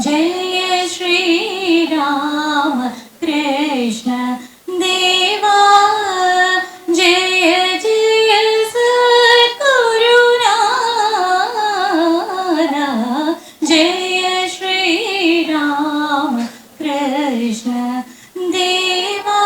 जय श्री राम कृष्ण देवा जय जय सद्गुरुनानक जय श्री राम कृष्ण देवा।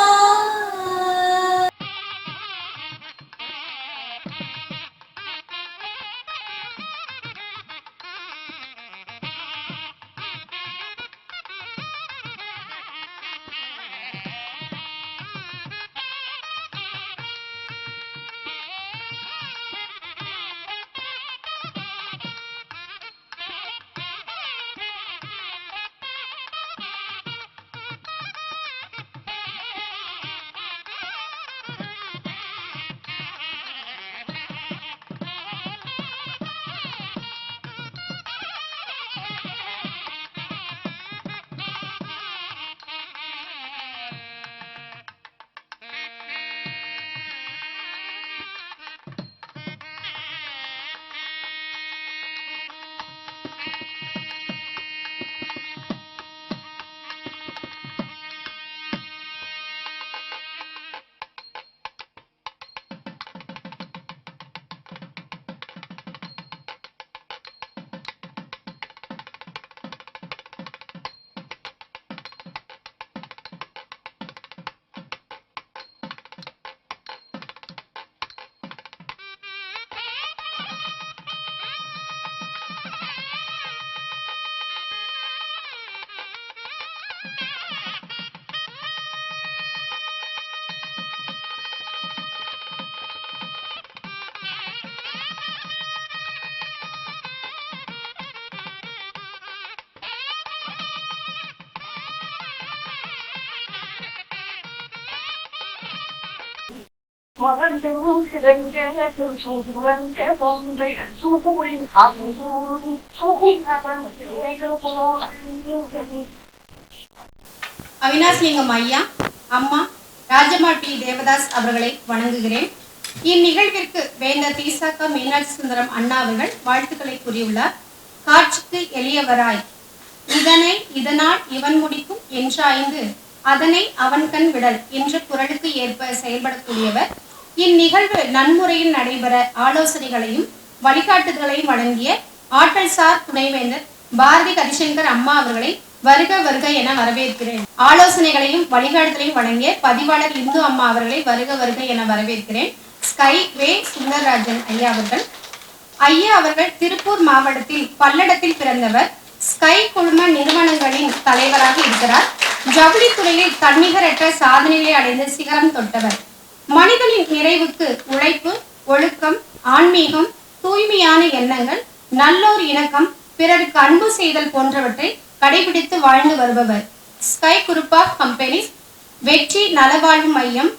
அவினாசிலிங்கம் ஐயா, அம்மா ராஜம்மாள் பி தேவதாஸ் அவர்களை வணங்குகிறேன். இந்நிகழ்விற்கு வேந்தர் தீசாக்கா மீனாட்சி சுந்தரம் அண்ணா அவர்கள் வாழ்த்துக்களை கூறியுள்ளார். காட்சிக்கு எளியவராய் இதனை இதனால் இவன் முடிக்கும் என்றாய்ந்து அதனை அவன் கண் விடல் என்ற குரலுக்கு ஏற்ப செயல்படக்கூடியவர். இந்நிகழ்வு நன்முறையில் நடைபெற ஆலோசனைகளையும் வழிகாட்டுதல்களையும் வழங்கிய ஆற்றல் சார் துணைவேந்தர் பாரதி ஹரிசங்கர் அம்மா அவர்களை வருக வருக என வரவேற்கிறேன். ஆலோசனைகளையும் வழிகாட்டுதலையும் வழங்கிய பதிவாளர் இந்து அம்மா அவர்களை வருக வருக என வரவேற்கிறேன். ஸ்கை வே சுந்தரராஜன் ஐயா அவர்கள். ஐயா அவர்கள் திருப்பூர் மாவட்டத்தில் பல்லடத்தில் பிறந்தவர். ஸ்கை குழும நிறுவனங்களின் தலைவராக இருக்கிறார். ஜவுளி துறையில் தன்னிகரற்ற சாதனைகளை அடைந்து சிகரம் தொட்டவர். மனிதனின் நிறைவுக்கு உழைப்பு, ஒழுக்கம், ஆன்மீகம், தூய்மையான எண்ணங்கள், நல்லோர் இணக்கம், பிறருக்கு அன்பு செய்தல் போன்றவற்றை கடைபிடித்து வாழ்ந்து வருபவர். ஸ்கை குரூப் ஆஃப் கம்பெனிஸ், வெற்றி நலவாழ்வு மையம்,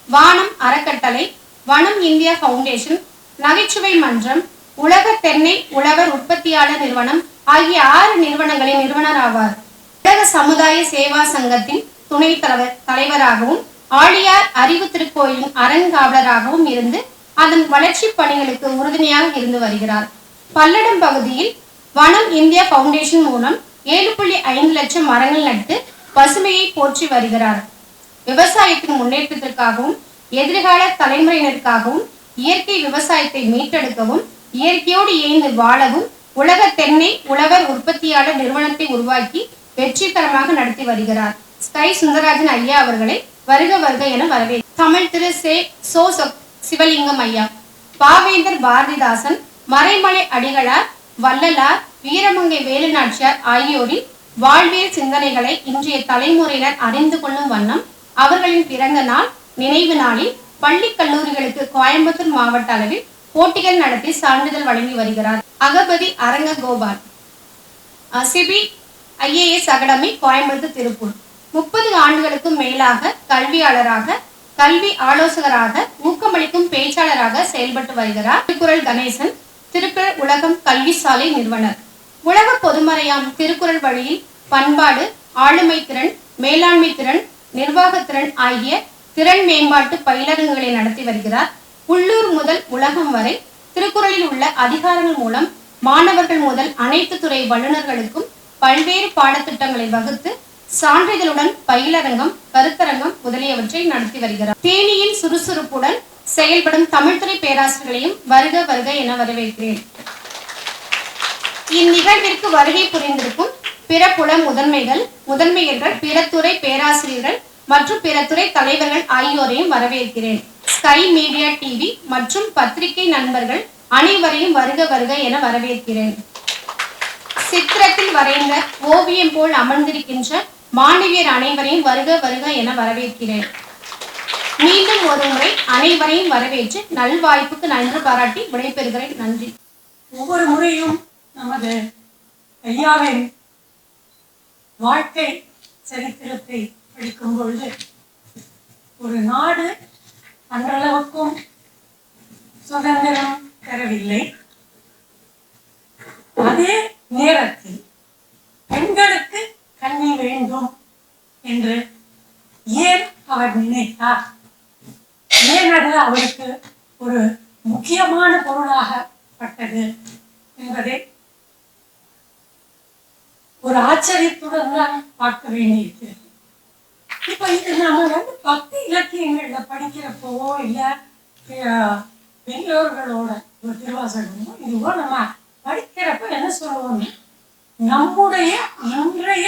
வானம் அறக்கட்டளை, வனம் இந்தியா ஃபவுண்டேஷன், நகைச்சுவை மன்றம், உலக தென்னை உழவர் உற்பத்தியாளர் நிறுவனம் ஆகிய 6 நிறுவனங்களின் நிறுவனர் ஆவார். உலக சமுதாய சேவா சங்கத்தின் துணை தலைவராகவும் ஆழியார் அறிவு திருக்கோயிலின் அறங்காவலராகவும் இருந்து அதன் வளர்ச்சி பணிகளுக்கு உறுதுணையாக இருந்து வருகிறார். பல்லடம் பகுதியில் வனம் இந்தியா ஃபவுண்டேஷன் மூலம் 7.5 லட்சம் மரங்கள் நட்டு பசுமையை போற்றி வருகிறார். விவசாயத்தின் முன்னேற்றத்திற்காகவும் எதிர்கால தலைமுறையினருக்காகவும் இயற்கை விவசாயத்தை மீட்டெடுக்கவும் இயற்கையோடு இணைந்து வாழவும் உலக தென்னை உழவர் உற்பத்தியாளர் நிறுவனத்தை உருவாக்கி வெற்றிகரமாக நடத்தி வருகிறார். ஸ்கை சுந்தரராஜன் ஐயா அவர்களை வருக வருக என வரவேற்று தமிழ் திரு சோ சிவலிங்கம் ஐயா, பாவேந்தர் பாரதிதாசன், மறைமலை அடிகளார், வள்ளலார், வீரமங்கை வேலுநாச்சியார் ஆகியோரின் வாழ்வியல் சிந்தனைகளை இன்றைய தலைமுறையினர் அறிந்து கொள்ளும் வண்ணம் அவர்களின் பிறந்த நாள் நினைவு நாளில் பள்ளி கல்லூரிகளுக்கு கோயம்புத்தூர் மாவட்ட அளவில் போட்டிகள் நடத்தி சான்றிதழ் வழங்கி வருகிறார். Agapathi Aranga Gopal, Sibi IAS academy, Coimbatore, Tiruppur. 30 ஆண்டுகளுக்கும் மேலாக கல்வியாளராக, கல்வி ஆலோசகராக, ஊக்கமளிக்கும் பேச்சாளராக செயல்பட்டு வருகிறார். திருக்குறள் கணேசன், திருக்குறள் உலகம் கல்வி சாலை நிறுவனர். உலக பொதுமறையாம் திருக்குறள் வழியில் பண்பாடு, ஆளுமை திறன், மேலாண்மை திறன், நிர்வாகத்திறன் ஆகிய திறன் மேம்பாட்டு பயிலரங்குகளை நடத்தி வருகிறார். உள்ளூர் முதல் உலகம் வரை திருக்குறளில் உள்ள அதிகாரங்கள் மூலம் மாணவர்கள் முதல் அனைத்து துறை வல்லுநர்களுக்கும் பல்வேறு பாடத்திட்டங்களை வகுத்து சான்றிதழுடன் பயிலரங்கம், கருத்தரங்கம் முதலியவற்றை நடத்தி வருகிறார். தேனியின் சுறுசுறுப்புடன் செயல்படும் தமிழ்துறை பேராசிரியர்களையும் வருக வருக என வரவேற்கிறேன். இந்நிகழ்விற்கு வருகை புரிந்திருக்கும் பிற புல முதன்மையர்கள், பிற துறை பேராசிரியர்கள் மற்றும் பிற துறை தலைவர்கள் ஆகியோரையும் வரவேற்கிறேன். ஸ்கை மீடியா டிவி மற்றும் பத்திரிகை நண்பர்கள் அனைவரையும் வருக வருக என வரவேற்கிறேன். சித்திரத்தில் வரைந்த ஓவியம் போல் அமர்ந்திருக்கின்ற மாணவியர் அனைவரையும் வருக வருக என வரவேற்கிறேன். மீண்டும் ஒரு முறை அனைவரையும் வரவேற்று நல்வாய்ப்புக்கு நன்றி பாராட்டி விடைபெறுகிறேன். நன்றி. ஒவ்வொரு முறையும் நமது ஐயாவின் வாழ்க்கை சரித்திரத்தை படிக்கும் பொழுது ஒரு நாடு அன்றளவுக்கும் சுதந்திரம் பெறவில்லை. அதே நேரத்தில் பெண்களுக்கு கல்வி வேண்டும் என்று ஏன் அவர் நினைத்தார், ஏன் அது அவருக்கு ஒரு முக்கியமான பொருளாகப்பட்டது என்பதை ஒரு ஆச்சரியத்துடன் தான் பார்க்க வேண்டியிருக்கிறது. இப்ப இது நம்ம பக்தி இலக்கியங்கள்ல படிக்கிறப்போவோ இல்ல பெரியோர்களோட ஒரு திருவாசகமோ இதுவோ நம்ம படிக்கிறப்ப என்ன சொல்லுவோம், நம்முடைய அன்றைய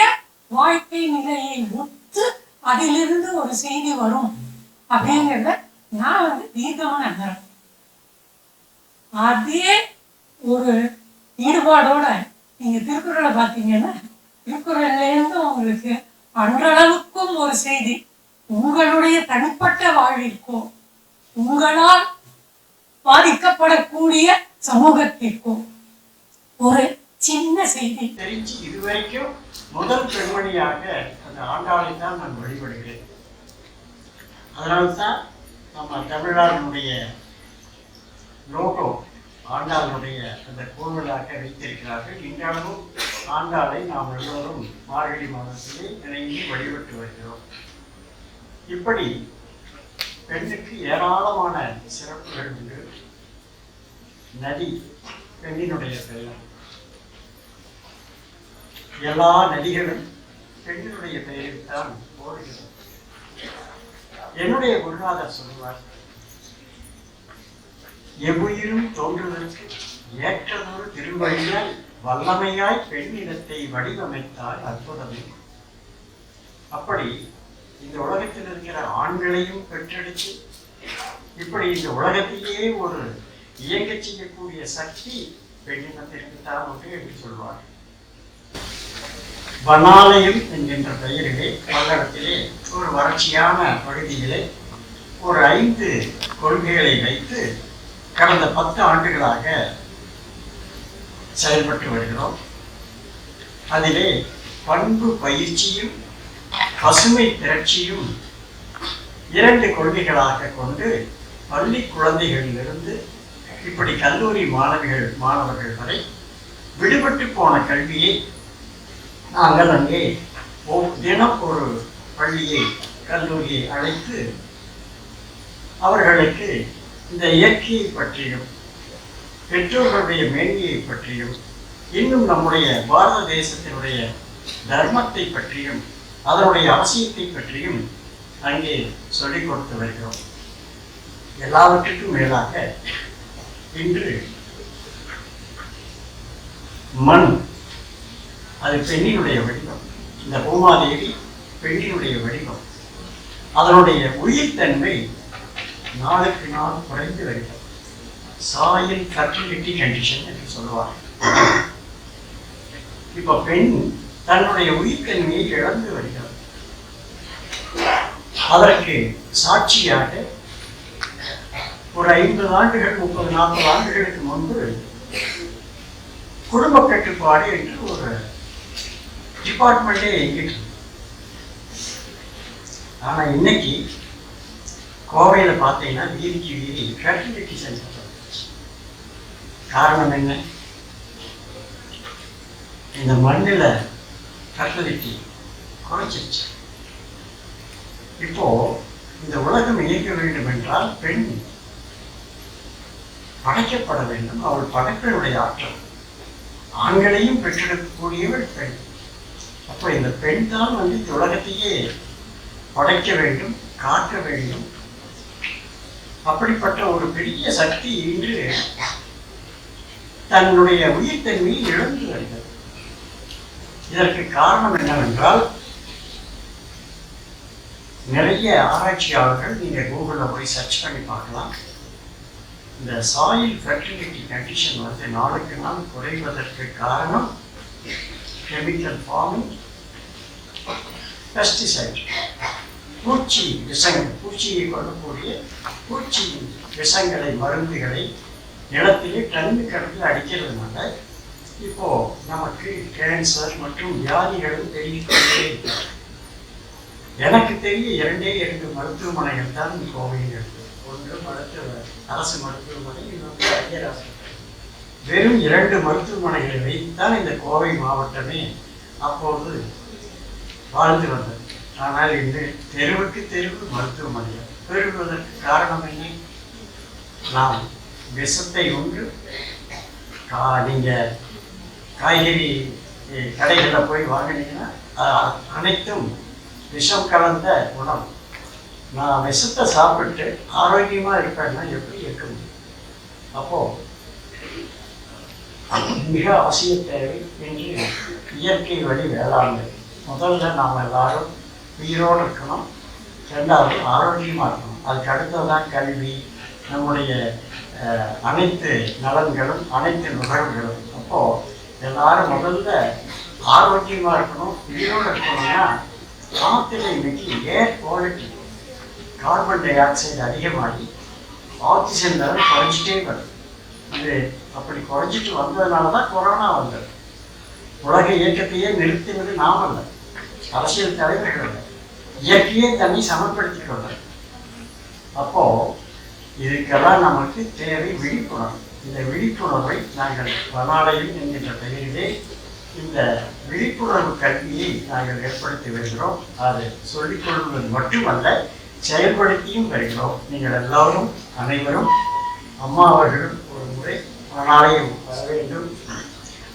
வாழ்க்கை நிலையை ஒத்து அதிலிருந்து ஒரு செய்தி வரும் அப்படிங்கிறத நான் தீர்க்கமா நம்புறேன். அதே ஒரு ஈடுபாடோட நீங்க திருக்குறளை பார்த்தீங்கன்னா திருக்குறள்ல இருந்து உங்களுக்கு அன்றளவுக்கும் ஒரு செய்தி, உங்களுடைய தனிப்பட்ட வாழ்விற்கோ உங்களால் பாதிக்கப்படக்கூடிய சமூகத்திற்கோ ஒரு சின்ன செய்தி. தெரிஞ்சு இதுவரைக்கும் முதல் பெண்மணியாக அந்த ஆண்டாளை தான் நான் வழிபடுகிறேன். அதனால்தான் நம்ம தமிழ்நாட்டினுடைய லோகோ ஆண்டாளுடைய அந்த கோவிலாக வைத்திருக்கிறார்கள். இன்றளவும் ஆண்டாளை நாம் எல்லோரும் மார்கழி மாதத்திலே இணைந்து வழிபட்டு வருகிறோம். இப்படி பெண்ணுக்கு ஏராளமான சிறப்புகள் உண்டு. நதி பெண்ணினுடைய பெயர், எல்லா நதிகளும் பெண்ணினுடைய பெயரில் தான் ஓடுகிறது. என்னுடைய குருநாதர் சொல்லுவார், எவ்வுயிரும் தோன்றுவதற்கு ஏற்றதொரு திருவழியாய் வல்லமையாய் பெண்ணினத்தை வடிவமைத்தால் அற்புதமே. அப்படி இந்த உலகத்தில் இருக்கிற ஆண்களையும் பெற்றெடுத்து இப்படி இந்த உலகத்தையே ஒரு இயங்க செய்யக்கூடிய சக்தி பெண்ணினத்திற்கு தான் உண்டு என்று சொல்வார். வனாலயம் என்கின்ற பெயரிலே பல்லடத்திலே ஒரு வறட்சியான பகுதியிலே ஒரு 5 கொள்கைகளை வைத்து கடந்த 10 ஆண்டுகளாக செயல்பட்டு வருகிறோம். அதிலே பண்பு பயிற்சியும் பசுமை திரட்சியும் 2 கொள்கைகளாக கொண்டு பள்ளி குழந்தைகளிலிருந்து இப்படி கல்லூரி மாணவர்கள் வரை விடுபட்டு போன கல்வியை நாங்கள் அங்கே தினம் ஒரு பள்ளியை கல்லூரியை அழைத்து அவர்களுக்கு இந்த இயற்கையை பற்றியும் பெற்றோர்களுடைய மேன்மையை பற்றியும் இன்னும் நம்முடைய பாரத தேசத்தினுடைய தர்மத்தை பற்றியும் அதனுடைய அவசியத்தை பற்றியும் அங்கே சொல்லிக் கொடுத்து வருகிறோம். எல்லாவற்றுக்கும் மேலாக இன்று மண் அது பெண்ணினுடைய வடிவம், இந்த பூமாதேவி பெண்ணினுடைய வடிவம், அதனுடைய உயிர்த்தன்மை நாளுக்கு நாள் குறைந்து வருகிறது. சாயில் ஃபர்டிலிட்டி கண்டிஷன் என்று சொல்லுவார். இப்ப பெண் தன்னுடைய உயிர்த்தன்மையை இழந்து வருகிறது. அதற்கு சாட்சியாக ஒரு 50 ஆண்டுகள் 30-40 ஆண்டுகளுக்கு முன்பு குடும்ப கட்டுப்பாடு என்று ஒரு டிபார்ட்மெண்டே இயங்கிட்டு. ஆனா இன்னைக்கு கோவையில பார்த்தீங்கன்னா வீதிக்கு வீதி ஃபெர்டிலிட்டி சென்டர். காரணம் என்ன? இந்த மண்ணில் ஃபெர்டிலிட்டி குறைச்சிருச்சு. இப்போ இந்த உலகம் இயங்க வேண்டும் என்றால் பெண் படைக்கப்பட வேண்டும். அவள் படைப்பினுடைய ஆற்றல். ஆண்களையும் பெற்றெடுக்கக்கூடியவள் பெண். அப்போ இந்த பெண் தான் வந்து இந்த உலகத்தையே படைக்க வேண்டும், காக்க வேண்டும். அப்படிப்பட்ட ஒரு பெரிய சக்தி இன்று தன்னுடைய உயிர்த்தன்மையை இழந்து வருகிறது. இதற்கு காரணம் என்னவென்றால், நிறைய ஆராய்ச்சியாளர்கள் நீங்க கூகுளில் போய் சர்ச் பண்ணி பார்க்கலாம், இந்த சாயில் ஃபெர்டிலிட்டி கண்டிஷன் வந்து நாளுக்கு நாள் குறைவதற்கு காரணம் கெமிக்கல் ஃபார்மிங், பெஸ்டிசைட், பூச்சி விஷங்கள், பூச்சியை கொல்லக்கூடிய பூச்சி விஷங்களை, மருந்துகளை நிலத்திலே டன் கணக்கில் அடிக்கிறதுனால இப்போ நமக்கு கேன்சர் மற்றும் வியாதிகளும் தெரிவிக்கொண்டே இருக்கிறது. எனக்கு தெரிய 2 மருத்துவமனைகள் தான் கோவையில் இருக்கு. ஒன்று அரசு மருத்துவமனை, இன்னொன்று ஐயர் ஆஸ்பத்திரி. வெறும் 2 மருத்துவமனைகளை வைத்துத்தான் இந்த கோவை மாவட்டமே அப்போது வாழ்ந்து வந்தது. ஆனால் இன்று தெருவுக்கு தெருவு மருத்துவமனைகள் பெருகுவதற்கு காரணம் என்ன? நாம் விஷத்தை உண்டு. நீங்கள் காய்கறி கடைகளில் போய் வாங்கினீங்கன்னா அனைத்தும் விஷம் கலந்த உணவு. நான் விஷத்தை சாப்பிட்டு ஆரோக்கியமாக இருப்பேன்னா எப்படி இருக்க முடியும்? அப்போது மிக அவசிய தேவை என்று இயற்கை வழி வேளாண்மை. முதல்ல நாம் எல்லாரும் உயிரோடு இருக்கணும், 2வது ஆரோக்கியமாக இருக்கணும். அதுக்கு அடுத்ததான் கல்வி, நம்முடைய அனைத்து நலன்களும், அனைத்து நுகர்வுகளும். அப்போது எல்லாரும் முதல்ல ஆரோக்கியமாக இருக்கணும், உயிரோடு இருக்கணும்னா காற்றுல இன்னைக்கு ஏர் குவாலிட்டி, கார்பன் டை ஆக்சைடு அதிகமாகி ஆக்சிஜன் லெவல் குறைஞ்சிட்டே வருது. இது அப்படி குறைஞ்சிட்டு வந்ததுனால தான் கொரோனா வந்தது. உலக இயக்கத்தையே நிறுத்தினது நாம் அல்ல, அரசியல் தலைவர்கள் அல்ல, இயற்கையே தன்னை சமப்படுத்திக் கொண்டது. அப்போ இதுக்கெல்லாம் நமக்கு தேவை விழிப்புணர்வு. இந்த விழிப்புணர்வை நாங்கள் வனாலயம் என்கின்ற பெயரிலே இந்த விழிப்புணர்வு கல்வியை நாங்கள் ஏற்படுத்தி வருகிறோம். அது சொல்லிக் கொள்வது மட்டுமல்ல, செயல்படுத்தியும் வருகிறோம். நீங்கள் எல்லோரும், அனைவரும், அம்மா அவர்களும் ஒரு முறை வனாலயம் வர வேண்டும்.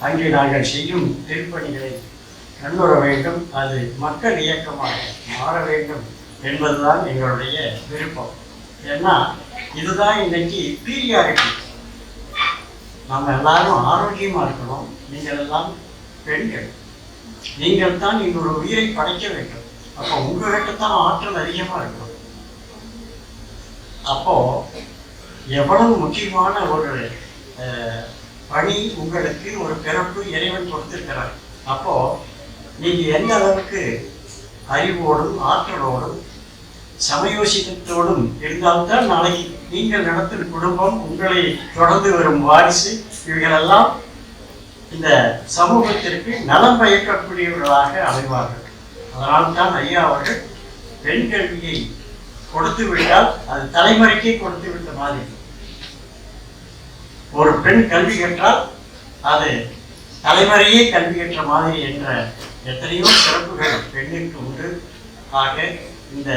அங்கே நாங்கள் செய்யும் திருப்பணிகளை கண்டுவர வேண்டும். அது மக்கள் இயக்கமாக மாற வேண்டும் என்பதுதான் எங்களுடைய விருப்பம். ஏன்னா இதுதான் இன்னைக்கு பீரியாரிட்டி. நாம் எல்லாரும் ஆரோக்கியமாக இருக்கணும். நீங்கள் எல்லாம் பெண்கள், நீங்கள் தான் இன்னொரு உயிரை படைக்க வேண்டும். அப்போ உங்கள்கிட்ட தான் ஆற்றல் அதிகமாக இருக்கும். அப்போ எவ்வளவு முக்கியமான ஒரு பணி உங்களுக்கு, ஒரு பிறப்பு இறைவன் கொடுத்திருக்கிறார். அப்போ நீங்க எந்த அளவுக்கு அறிவோடும் ஆற்றலோடும் சமயோசித்தோடும் இருந்தால்தான் நாளைக்கு நீங்கள் நடத்தும் குடும்பம், உங்களை தொடர்ந்து வரும் வாரிசு, இவைகளெல்லாம் இந்த சமூகத்திற்கு நலம் பயக்கக்கூடியவர்களாக அமைவார்கள். அதனால்தான் ஐயா அவர்கள் பெண் கல்வியை கொடுத்து விட்டால் அது தலைமுறைக்கே கொடுத்து விட்ட மாதிரி. ஒரு பெண் கல்வி கற்றால் அது தலைமுறையே கல்வி கற்ற மாதிரி என்ற எத்தனையோ சிறப்புகள் பெண்ணிற்கு உண்டு. ஆக இந்த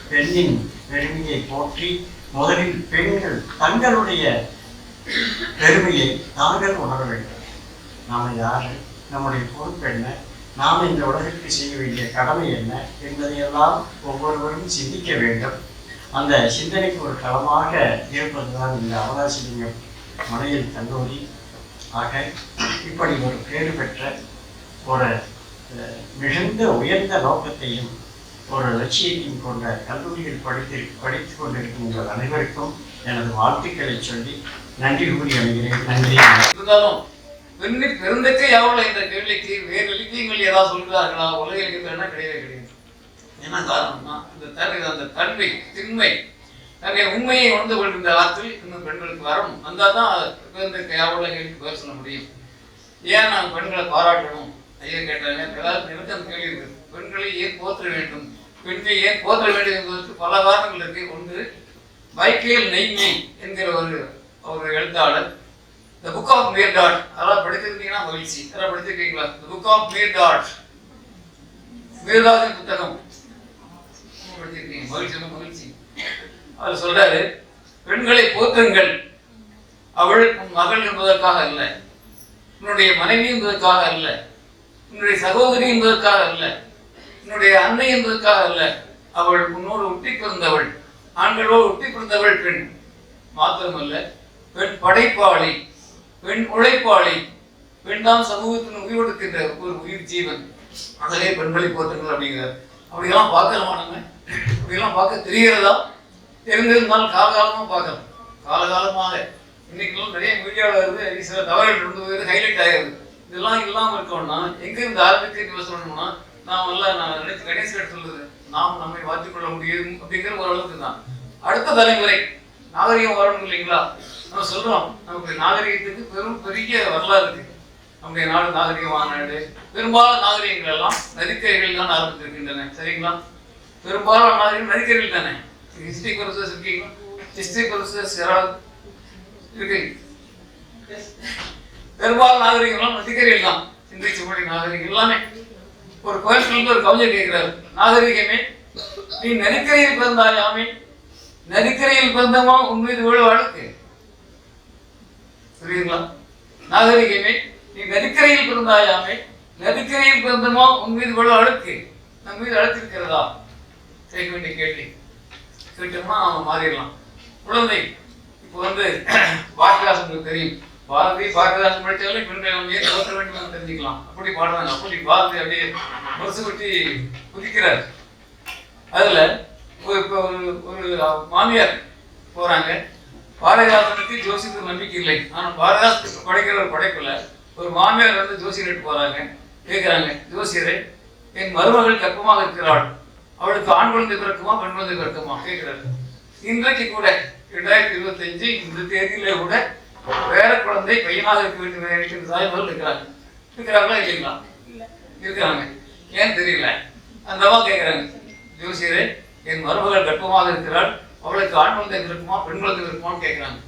பெண்ணின் பெருமையை போற்றி முதலில் பெண்கள் தங்களுடைய பெருமையை தாங்கள் உணர வேண்டும். நாம் யாரு, நம்முடைய பொறுப்பு என்ன, நாம் இந்த உலகிற்கு செய்ய வேண்டிய கடமை என்ன என்பதையெல்லாம் ஒவ்வொருவரும் சிந்திக்க வேண்டும். அந்த சிந்தனைக்கு ஒரு களமாக இருப்பதுதான் இந்த அவகாசிலிங்கம் மலையில் கல்லூரி. ஆக இப்படி ஒரு பேறு பெற்ற ஒரு மிகுந்த உயர்ந்த நோக்கத்தையும் ஒரு லட்சியத்தையும் கொண்ட கல்லூரியில் படித்துக் கொண்டிருக்கும் உங்கள் அனைவருக்கும் எனது வாழ்த்துக்களை சொல்லி நன்றி கூறி அமைகிறேன். நன்றி. இருந்தாலும் பெண்ணின் பெருந்தக்க எவ்வளவு என்ற கேள்விக்கு வேறு இலக்கியங்கள் ஏதாவது சொல்கிறார்களா? உலக இலக்கியங்கள்னா கிடையவே கிடையாது. என்ன காரணம்னா அந்த தன்மை, திண்மை, தன்னை உண்மையை உணர்ந்து கொள்கின்ற ஆற்றல் இன்னும் பெண்களுக்கு வரணும். வந்தால் தான் பெருந்தக்க எவ்வளோ கேள்விக்கு பதில் சொல்ல முடியும். ஏன் நாங்கள் பெண்களை பாராட்டணும்? ஐயா கேட்டாங்க. எல்லாரும் எனக்கு அந்த கேள்வி இருக்குது. பெண்களை ஏன் போற்ற வேண்டும், பெண்களை ஏன் போற்ற வேண்டும் என்பதற்கு பல காரணங்கள் இருக்கு. ஒன்று, மைக்கேல் நெய்மி என்கிற ஒரு எழுத்தாளர் த புக் ஆஃப் மீர்டாட், அதெல்லாம் படித்திருந்தீங்கன்னா மகிழ்ச்சி. அதெல்லாம் படிச்சிருக்கீங்களா? த புக் ஆஃப் மீர்டாட், மீர்தாஜின் புத்தகம் படிச்சிருக்கீங்க? மகிழ்ச்சி. அவர் சொல்றாரு, பெண்களை போற்றுங்கள், அவள் உன் மகள் என்பதற்காக அல்ல, உன்னுடைய மனைவி என்பதற்காக அல்ல, உன்னுடைய சகோதரி என்பதற்காக அல்ல, உன்னுடைய அன்னை என்பதற்காக அல்ல. அவள் உன்னோடு ஒட்டி பிறந்தவள், ஆண்களோடு ஒட்டி பிறந்தவள் பெண் மாத்திரமல்ல, பெண் படைப்பாளி, பெண் உழைப்பாளி. பெண் தான் சமூகத்தின் உயிர் கொடுக்கின்ற ஒரு உயிர் ஜீவன். அதிலே பெண்களை போற்றுங்கள் அப்படிங்கிறார். அப்படியெல்லாம் பார்க்கலாமா நம்ம? அப்படியெல்லாம் பார்க்க தெரிகிறதா? தெரிந்திருந்தாலும் காலகாலமாக பார்க்கலாம். காலகாலமாக இன்னைக்கெல்லாம் நிறைய மீடியாவில் வருது, சில தவறுகள் இருந்து போயிடுது, ஹைலைட் ஆகிடுது. இதெல்லாம் இல்லாமல் இருக்கணும்னா எங்கிருந்து ஆரம்பிக்க சொல்லணும்னா நான் நினைச்சு கணேசன் சொல்றது, நாம் நம்மை மாற்றிக்கொள்ள முடியும் அப்படிங்கிற ஒரு அளவுக்கு தான். அடுத்த தலைமுறை நாகரிகம் வரணும் இல்லைங்களா? நம்ம சொல்றோம், நமக்கு நாகரிகத்துக்கு பெரிய வரலாறு இருக்கு. நம்முடைய நாடு நாகரிகமான நாடு. பெரும்பாலான நாகரிகங்கள் எல்லாம் நதிக்கரைகள் தான் ஆரம்பித்திருக்கின்றன. சரிங்களா? பெரும்பாலான நாகரிகம் நதிக்கரைகள் தானே. ஹிஸ்டரி கோர்சஸ் இருக்கீங்களா? ஹிஸ்டரி கோர்சஸ் யாராவது இருக்கு? பெரும்பாலான நாகரிகங்களும் நதிக்கரையில் தான். சிந்திச்சு மொழி நாகரிகம் எல்லாமே. ஒரு கோயிலுக்கு ஒரு கவிஞர் கேட்கிறார், நாகரிகமே நீ நதிக்கரையில் பிறந்தாயாமே, நதிக்கரையில் பிறந்தமா உன் மீது விழு வழக்கு. புரியுதுங்களா? நாகரிகமே நீ நதிக்கரையில் பிறந்தாயாமே, நதிக்கரையில் பிறந்தமா உன் மீது விழு அழுக்கு. நம் மீது அழுத்திருக்கிறதா? கேட்க வேண்டிய கேள்வி. கேட்டோம்னா அவன் மாறிடலாம். குழந்தை இப்போ பாரதிதாசனுக்கு தெரியும், பாரதிதாசன் படித்தாலும் பெண்களை நம்ம ஏன் தோற்ற வேண்டும் தெரிஞ்சுக்கலாம். அப்படி பாடுறாங்க. அப்படி பாரதி அப்படியே முரசு கொட்டி குதிக்கிறார். அதுல இப்போ ஒரு மாமியார் போறாங்க. பாரதிதாசனுக்கு ஜோசியத்துக்கு நம்பிக்கை இல்லை. ஆனால் பாரதிதாசனுக்கு படைக்கிற ஒரு படைப்புல ஒரு மாமியார் ஜோசியர்கிட்ட போறாங்க. கேட்கிறாங்க, ஜோசியரே என் மருமகள் கர்ப்பமாக இருக்கிறாள், அவளுக்கு ஆண் குழந்தை பிறக்குமா பெண் குழந்தை பிறக்குமா கேட்கிறாரு. இன்றைக்கு கூட 2025 இந்த தேதியில கூட வேற குழந்தை பையனாக இருக்க வேண்டும் தாய்மார்கள் இருக்கிறாங்களா இல்லைங்களா? இருக்கிறாங்க. ஏன் தெரியல. அந்தவா கேட்கிறாங்க, ஜோசியரே என் மருமகள் கர்ப்பமாக இருக்கிறாள், அவளுக்கு ஆண் குழந்தை இருக்குமா பெண் குழந்தை இருக்குமான்னு கேட்கிறாங்க.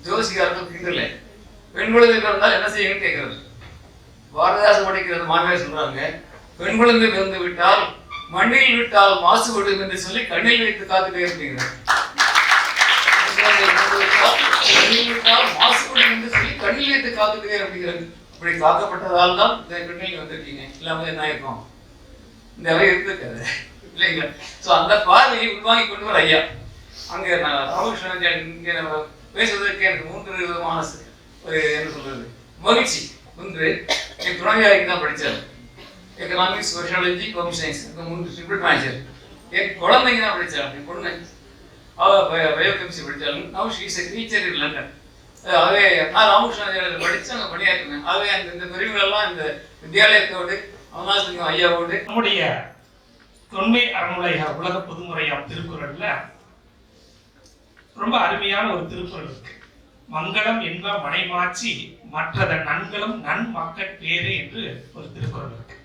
ஜோசிகாரர்கள் இல்லை, பெண் குழந்தை பிறந்தால் என்ன செய்யணும்னு கேட்கிறது. பாரதிதாசன் படிக்கிறது மாணவர் சொல்றாங்க, பெண் குழந்தை பிறந்து விட்டால் மண்ணில் விட்டால் மாசுபடும் என்று சொல்லி கண்ணில் வைத்து காத்துட்டே இருக்கிறார். மாசுபடும் என்று சொல்லி கண்ணில் வைத்து காத்துட்டே அப்படிங்கிறது. அப்படி காக்கப்பட்டதால் தான் இந்த பெண்ணில் வந்திருக்கீங்க. இல்லாம என்ன இருக்கும், இந்த அவை இருக்காது இல்லைங்களா? சோ அந்த பார்வையை உள்வாங்கி கொண்டு வர ஐயா அங்க ராமகிருஷ்ணன் இங்க பேசுவதற்கு எனக்கு 3 விதமான என்ன சொல்றது மகிழ்ச்சி. ஒன்று, என் துணைவியாருக்கு தான் படித்தார், எக்கனாமிக்ஸ், சோஷியாலஜி, ஹோம் சயின்ஸ், இந்த 3 ட்ரிபிள் மேஜர். என் குழந்தைங்க தான் படித்தார். என் பொண்ணு அவள் பயோகெமிஸ்ட்ரி படித்தாலும் now she is a teacher in London. அவே நான் ராமகிருஷ்ணன் படித்து அங்கே பணியாற்றினேன். ஆகவே இந்த பிரிவுகளெல்லாம் இந்த வித்யாலயத்தோடு அவனாசிங்கம் ஐயாவோடு நம்முடைய தொன்மை அறமுறையா உலக பொதுமுறையாம் திருக்குறள்ல ரொம்ப அருமையான ஒரு திருக்குறள் இருக்கு. மங்களம் என்ப மனைமாட்சி மற்றதன் நன்களும் நன் மக்கள் பேரு என்று ஒரு திருக்குறள் இருக்கு.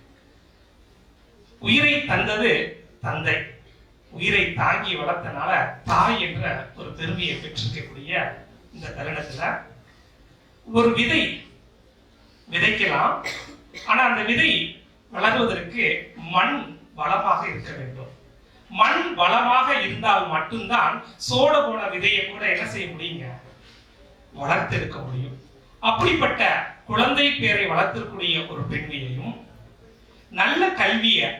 உயிரை தந்தது தந்தை, உயிரை தாங்கி வளர்த்தனால தாய் என்ற ஒரு பெருமையை பெற்றிருக்கக்கூடிய இந்த தருணத்துல ஒரு விதை விதைக்கலாம். ஆனா அந்த விதை வளர்வதற்கு மண் வளமாக இருக்க வேண்டும். மண் வளமாக இருந்தால் மட்டும்தான் சோட போன விதையை கூட என்ன செய்ய முடியுங்க, வளர்த்திருக்க முடியும். அப்படிப்பட்ட குழந்தை பேரை வளர்த்திருக்கூடிய ஒரு பெண்மையையும் நல்ல கல்விய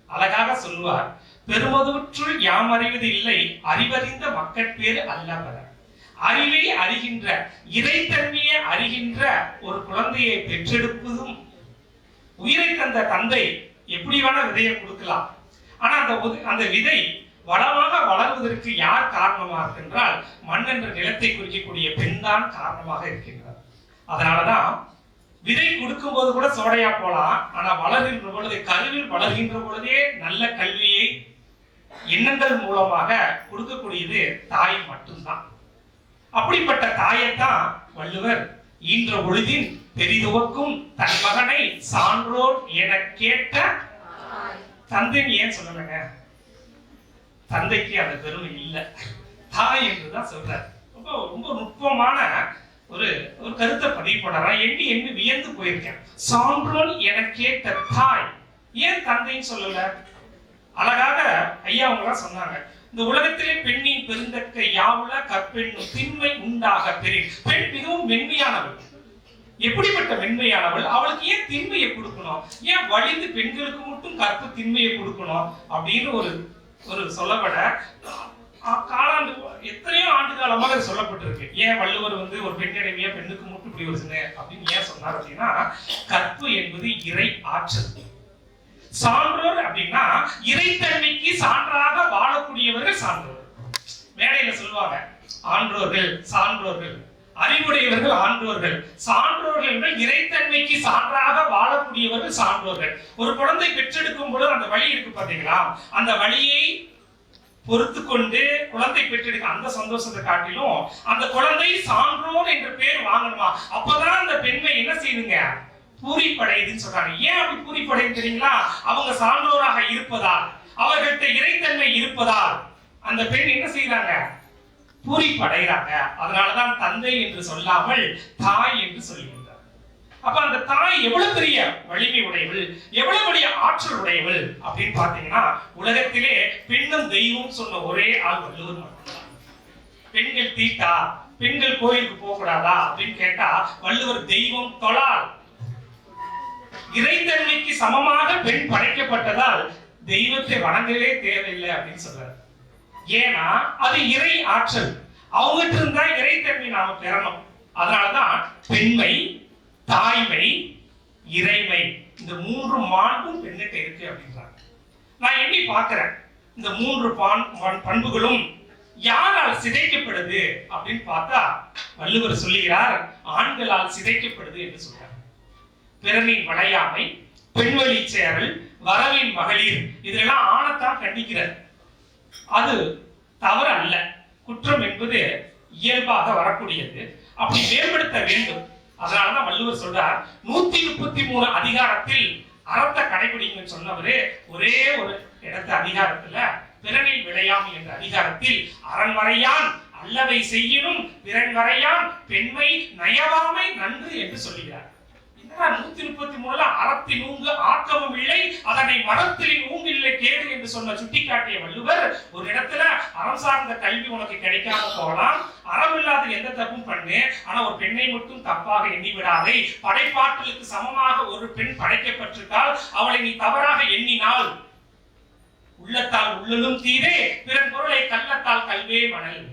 அழகாக சொல்லுவார், பெருமதுற்றுள் யாம் அறிவது இல்லை அறிவறிந்த மக்கட்பேறு அல்லவர. அறிவை அறிகின்ற இறைத்தன்மையை அறிகின்ற ஒரு குழந்தையை பெற்றெடுப்பதும், உயிரை தந்த தந்தை எப்படி வேணா விதையை கொடுக்கலாம். ஆனா அந்த விதை வளமாக வளர்வதற்கு யார் காரணமாக இருக்கின்றால் மண் என்ற நிலத்தை குறிக்கக்கூடிய பெண் தான் காரணமாக இருக்கின்றார். அதனாலதான் விதை கொடுக்கும் போது கூட சோடையா போலாம். ஆனா வளர்கின்ற பொழுது, கருவில் வளர்கின்ற பொழுதே நல்ல கல்வியை எண்ணங்கள் மூலமாக கொடுக்கக்கூடியது தாய் மட்டும்தான். அப்படிப்பட்ட தாயைத்தான் வள்ளுவர் ஈன்ற பொழுதின் பெரிதுவக்கும் தன் மகனை சான்றோர் என கேட்ட தந்தைன்னு ஏன் சொல்லலைங்க? தந்தைக்கு அந்த பெருமை இல்லை, தாய் என்றுதான் சொல்றார். ரொம்ப ரொம்ப நுட்பமான ஒரு கருத்தை பதிவு பண்றாங்க. எண்ணி வியந்து போயிருக்கேன். சான்றோன் என கேட்ட தாய், ஏன் தந்தைன்னு சொல்லல? அழகாக ஐயா அவங்க சொன்னாங்க, இந்த உலகத்திலே பெண்ணின் பெருந்தக்க யாவுல கற்பெண்ணும் திண்மை உண்டாக பெரிய பெண் மிகவும் மென்மையானவள். எப்படிப்பட்ட மென்மையானவள், அவளுக்கு ஏன் திண்மையை கொடுக்கணும், ஏன் வலிந்து பெண்களுக்கு மட்டும் கற்பு திண்மையை கொடுக்கணும் அப்படின்னு ஒரு சொல்லப்பட காலாண்டு எத்தனையோ ஆண்டு காலமாக அது சொல்லப்பட்டிருக்கு. ஏன் வள்ளுவர் ஒரு பெண்ணிடமையா பெண்ணுக்கு மட்டும் இப்படி ஒரு சின்ன அப்படின்னு ஏன் சொன்னார் அப்படின்னா, கற்பு என்பது இறை ஆற்றல். சான்றோர் அப்படின்னா இறைத்தன்மைக்கு சான்றாக வாழக்கூடியவர்கள் சான்றோர். மேடையில சொல்லுவாங்க ஆன்றோர்கள் சான்றோர்கள், அறிவுடையவர்கள் ஆன்றோர்கள். சான்றோர்கள் இறைத்தன்மைக்கு சான்றாக வாழக்கூடியவர்கள் சான்றோர்கள். ஒரு குழந்தை பெற்றெடுக்கும் பொழுது அந்த வழி இருக்கு பாத்தீங்களா, அந்த வழியை பொறுத்து கொண்டு குழந்தை பெற்றெடுக்க அந்த சந்தோஷத்தை காட்டிலும் அந்த குழந்தை சான்றோர் என்ற பேர் வாங்கணுமா, அப்பதான் அந்த பெண்மை என்ன செய்யுங்க, பூரிப்படையுதுன்னு சொல்றாங்க. ஏன் அப்படி பூரிப்படையும் தெரியுங்களா, அவங்க சான்றோராக இருப்பதால், அவர்கள்ட்ட இறைத்தன்மை இருப்பதால் அந்த பெண் என்ன செய்யறாங்க, பூரிப்படைகிறாங்க. அதனாலதான் தந்தை என்று சொல்லாமல் தாய் என்று சொல்லுகின்றார். அப்ப அந்த தாய் எவ்வளவு பெரிய வலிமை உடையவள், எவ்வளவு பெரிய ஆற்றல் உடையவள் அப்படின்னு பாத்தீங்கன்னா, உலகத்திலே பெண்ணும் தெய்வம் சொன்ன ஒரே ஆள் வள்ளுவர் மட்டும்தான். பெண்கள் தீட்டா, பெண்கள் கோயிலுக்கு போக கூடாதா அப்படின்னு கேட்டா, வள்ளுவர் தெய்வம் தொழால், இறைத்தன்மைக்கு சமமாக பெண் படைக்கப்பட்டதால் தெய்வத்தை வணங்கவே தேவையில்லை அப்படின்னு சொல்றாரு. ஏன்னா அது இறை ஆற்றல், அவங்ககிட்ட இருந்தா இறைத்தன்மை நாம பெறணும். அதனாலதான் பெண்மை, தாய்மை, இறைமை இந்த 3 மாண்பும் பெண்ணிட்ட இருக்கு அப்படின்றாங்க. நான் எண்ணி பார்க்கிறேன், இந்த 3 பண்புகளும் யாரால் சிதைக்கப்படுது அப்படின்னு பார்த்தா, வள்ளுவர் சொல்லுகிறார் ஆண்களால் சிதைக்கப்படுது என்று சொல்றார். பிறனின் வளையாமை, பெண்வழி சேரல், வரவின் மகளிர், இதெல்லாம் ஆணத்தான் கண்டிக்கிறார். அது தவறு அல்ல, குற்றம் என்பது இயல்பாக வரக்கூடியது. அப்படி மேம்படுத்த வேண்டும். அதனாலதான் வள்ளுவர் சொல்றார், 133 அதிகாரத்தில் அறத்தை கடைபிடிங்கன்னு சொன்னவரு ஒரே ஒரு இடத்த அதிகாரத்துல பிறனில் விளையாமை என்ற அதிகாரத்தில் அறன்வரையான் அல்லவை செய்யணும் பிறன்வரையான் பெண்மை நயவாமை நன்று என்று சொல்லுகிறார். 133 அறத்தின் ஊங்கு ஆக்கமும் இல்லை, அதனை மரத்தின் ஊங்கில்லை கேடு என்று சொன்ன சுட்டிக்காட்டிய வள்ளுவர் ஒரு இடத்துல அறம் சார்ந்த கல்வி உனக்கு கிடைக்காம போகலாம், அறம் இல்லாத எந்த தப்பும் பண்ணு, ஆனா ஒரு பெண்ணை மட்டும் தப்பாக எண்ணி விடாதே. படைப்பாற்றலுக்கு சமமாக ஒரு பெண் படைக்கப்பட்டிருந்தால் அவளை நீ தவறாக எண்ணினால் உள்ளத்தால் உள்ளலும் தீரே, பிறன் பொருளை கள்ளத்தால் கல்வே மணல்.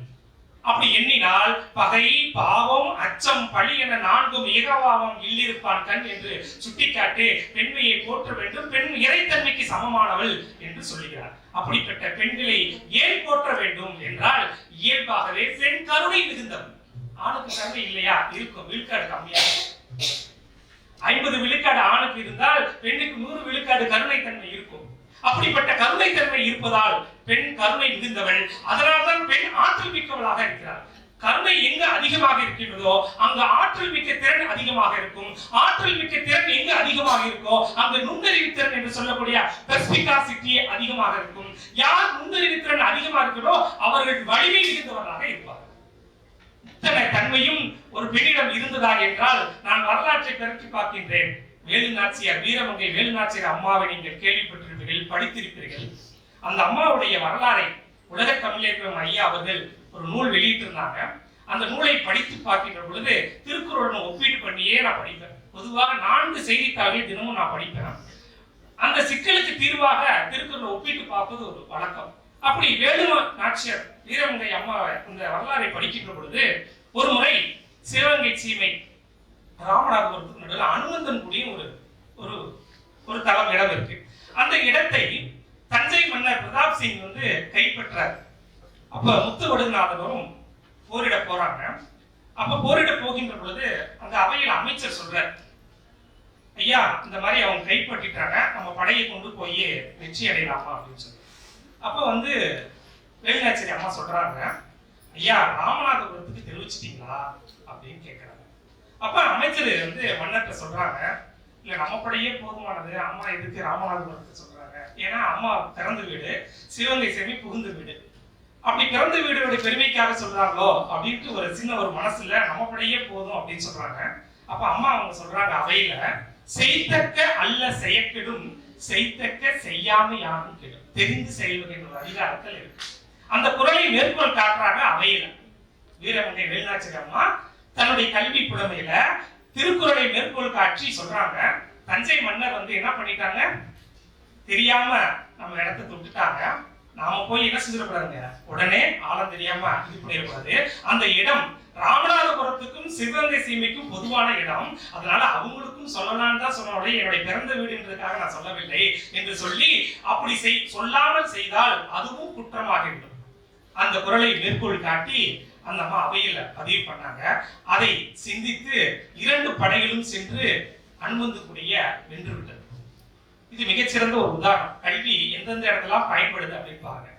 அப்படி எண்ணினால் பகை, பாவம், அச்சம், பழி என 4 ஏகபாவம் இல்லிருப்பான் கண் என்று சுட்டிக்காட்டி பெண்மையை போற்ற வேண்டும். பெண் இறைத்தன்மைக்கு சமமானவள் என்று சொல்லுகிறார். அப்படிப்பட்ட பெண்களை ஏன் போற்ற வேண்டும் என்றால், இயல்பாகவே பெண் கருணை மிகுந்தவள். ஆணுக்கு கருணை இல்லையா, இருக்கும், விழுக்காடு கம்மியாக 50 விழுக்காடு ஆணுக்கு இருந்தால் பெண்ணுக்கு 100 விழுக்காடு கருணை தன்மை இருக்கும். அப்படிப்பட்ட கருணை தன்மை இருப்பதால் பெண் கருணை மிகுந்தவள். அதனால்தான் பெண் ஆற்றல் மிக்கவளாக இருக்கிறார். கருணை எங்க அதிகமாக இருக்கின்றதோ அங்க ஆற்றல் மிக்க திறன் அதிகமாக இருக்கும். ஆற்றல் மிக்க திறன் எங்க அதிகமாக இருக்கோ அங்க நுண்ணறிவு திறன் என்று சொல்லக்கூடிய பெர்ஸ்பிகாசிட்டி அதிகமாக இருக்கும். யார் நுண்ணறிவு திறன் அதிகமாக இருக்கிறதோ அவர்கள் வலிமை மிகுந்தவர்களாக இருப்பார்கள். இத்தனை தன்மையும் ஒரு பெண்ணிடம் இருந்ததா என்றால், நான் வரலாற்றை பெருக்கி பார்க்கின்றேன். வேலுநாச்சியார், வீரமங்கை வேலுநாச்சியார் அம்மாவை நீங்கள் கேள்விப்பட்டிருப்பீர்கள், படித்திருப்பீர்கள். அந்த அம்மாவுடைய வரலாறை உலக தமிழர் ஐயா அவர்கள் ஒரு நூல் வெளியிட்டிருந்தாங்க. அந்த நூலை படித்து பார்க்கின்ற பொழுது திருக்குறளுடன் ஒப்பீடு பண்ணியே நான் படிப்பேன். பொதுவாக 4 செய்தித்தாள்கள் தினமும் நான் படிப்பேன். அந்த சிக்கலுக்கு தீர்வாக திருக்குறளை ஒப்பிட்டு பார்ப்பது ஒரு வழக்கம். அப்படி வேலு நாச்சியார் வீரமங்கை அம்மா இந்த வரலாறை படிக்கின்ற பொழுது ஒரு முறை சிவகங்கை சீமை ராமநாதபுரத்துக்கு நடுவில் அனுமந்தன் குடியும் ஒரு தளம் இடம் இருக்கு. அந்த இடத்தை தஞ்சை மன்னர் பிரதாப் சிங் கைப்பற்றார். அப்ப முத்து வடுநாதனும் போரிட போறாங்க. அப்ப போரிட போகின்ற பொழுது அந்த அவையில் அமைச்சர் சொல்றார், ஐயா இந்த மாதிரி அவங்க கைப்பற்றிட்டாங்க, நம்ம படையை கொண்டு போய் வெற்றி அடையலாமா அப்படின்னு சொல்லி. அப்ப வேலுநாச்சியாரி அம்மா சொல்றாங்க, ஐயா ராமநாதபுரத்துக்கு தெரிவிச்சிட்டீங்களா அப்படின்னு கேட்கிறாங்க. அப்ப அமைச்சர் மன்னர்கிட்ட சொல்றாங்க, இல்ல நம்ம படையே போதுமானது, அம்மா எதுக்கு ராமநாதபுரத்துக்கு சொல்றாங்க, ஏன்னா அம்மா பிறந்த வீடு, சிவகங்கை செமி புகுந்த வீடு, அப்படி பிறந்த வீடுடைய பெருமைக்காக சொல்றாங்களோ அப்படின்ட்டு ஒரு சின்ன ஒரு மனசுல நம்ம படையே போதும் அப்படின்னு சொல்றாங்க. அப்ப அம்மா அவங்க சொல்றாங்க அவையில, செய்தக்க அல்ல செய்யக்கெடும், செய்தக்க செய்யாம யாரும் கெடும், தெரிந்து செயல்வகை என்ற அதிகாரத்தில் இருக்கு. அந்த குரலை மேற்கோள் காட்டுறாங்க அவையில. வீரமங்கை வேலுநாச்சியார் அம்மா தன்னுடைய கல்வி புலமையில திருக்குறளை மேற்கோள் காட்சி சொல்றாங்க. தஞ்சை மன்னர் வந்து என்ன பண்ணிட்டாங்க, தெரியாம நம்ம இடத்தை தொட்டுட்டாங்க, நாம போய் என்ன செஞ்சிடக்கூடாதுங்க, உடனே ஆழம் தெரியாம இது பண்ணிடக்கூடாது. அந்த இடம் ராமநாதபுரத்துக்கும் சிவகங்கை சீமைக்கும் பொதுவான இடம், அதனால அவங்களுக்கும் சொல்லலாம்னு தான் சொன்னோட என்னுடைய பிறந்த வீடுன்றதுக்காக நான் சொல்லவில்லை என்று சொல்லி அப்படி சொல்லாமல் செய்தால் அதுவும் குற்றமாகிவிடும். அந்த குறளை மேற்கோள் காட்டி அந்த அம்மா அவையில பதிவு பண்ணாங்க. அதை சிந்தித்து 2 படைகளும் சென்று அனுமந்துக்குடைய வென்று விட்டது. இது மிகச்சிறந்த ஒரு உதாரணம். கல்வி எந்தெந்த இடத்துல பயன்படுது அப்படின்னு பாருங்க.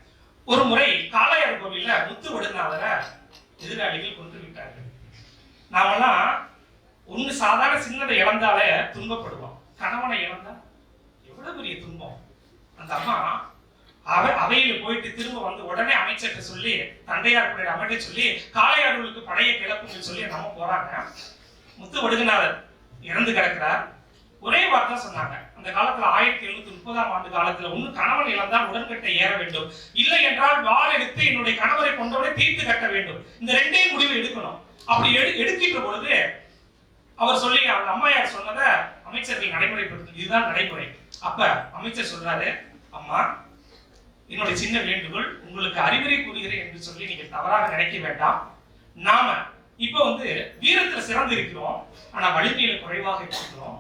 ஒரு முறை காளையார் கோவில்ல முத்து வடுநாதரை எதிராளிகள் கொண்டு விட்டார்கள். நாமெல்லாம் ஒண்ணு சாதாரண சின்னதை இழந்தாலே துன்பப்படுவோம், கணவனை இழந்தா எவ்வளவு பெரிய துன்பம். அந்த அம்மா அவையில போயிட்டு திரும்ப வந்து உடனே அமைச்சர்கிட்ட சொல்லி, தண்டையார் அமைச்சர் சொல்லி காளையார்களுக்கு பழைய கிளப்புன்னு சொல்லி நம்ம போறாங்க. முத்து வடுகநாதர் இறந்து கிடக்கிறார். ஒரே வார்த்தை சொன்னாங்க. அந்த காலத்துல 1730ஆம் ஆண்டு காலத்துல ஒண்ணு கணவன் இழந்தால் உடன்கட்டை ஏற வேண்டும், இல்லை என்றால் வாள் எடுத்து என்னுடைய கணவரை கொண்டவரை தீர்த்து கட்ட வேண்டும். இந்த 2 முடிவு எடுக்கணும். அப்படி எடுக்கின்ற பொழுது அவர் சொல்லி அந்த அம்மையார் சொன்னதை அமைச்சர்கள் நடைமுறைப்படுத்த, இதுதான் நடைமுறை. அப்ப அமைச்சர் சொல்றாரு, அம்மா என்னுடைய சின்ன வேண்டுகோள், உங்களுக்கு அறிவுரை கூறுகிறேன் என்று சொல்லி நீங்க தவறாக நினைக்க வேண்டாம். நாம இப்ப வந்து வீரத்துல சிறந்து இருக்கிறோம், ஆனா வலிமையில குறைவாக இருக்கிறோம்.